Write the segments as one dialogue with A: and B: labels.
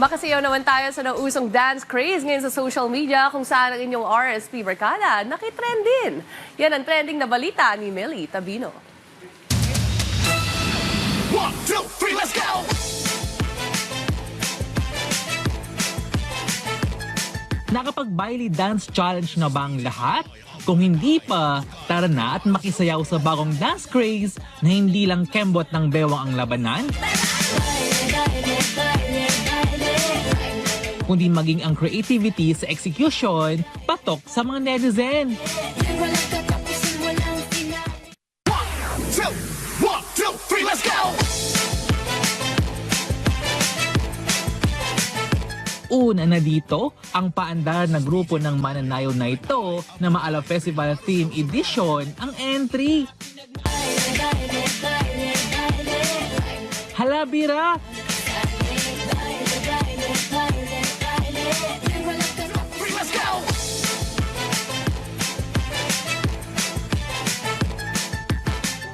A: Makasayaw naman tayo sa nausong dance craze ngayon sa social media kung saan ang inyong RSP Barkada nakitrend din. Yan ang trending na balita ni Melly Tabino.
B: 1, 2, 3, let's go!
C: Nakapag-Bailey Dance Challenge na ba ang lahat? Kung hindi pa, tara na at makisayaw sa bagong dance craze na hindi lang kembot ng bewang ang labanan, kundi maging ang creativity sa execution patok sa mga netizen.
B: 2, 3, let's go!
C: Una na dito, ang paandar na grupo ng mananayaw na ito na Maala Festival Theme Edition ang entry. Hala, bira!
B: Let's go!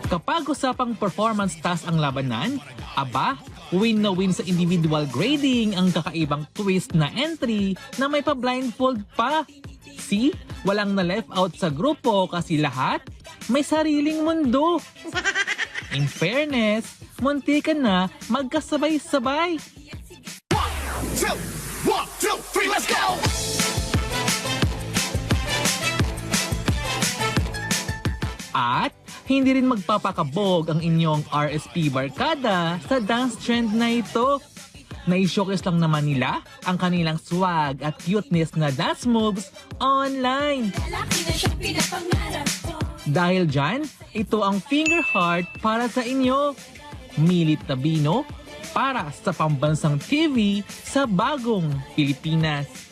C: Kapag usapang performance task ang labanan, aba, win na win sa individual grading ang kakaibang twist na entry na may pa-blindfold pa. See, walang na-left out sa grupo kasi lahat may sariling mundo. In fairness, munti ka na magkasabay-sabay.
B: 1, 2, 3, let's go!
C: At hindi rin magpapakabog ang inyong RSP Barkada sa dance trend na ito. Nai-showcase lang naman nila ang kanilang swag at cuteness na dance moves online. Dahil dyan, ito ang finger heart para sa inyo. Melly Tabino para sa Pambansang TV sa Bagong Pilipinas.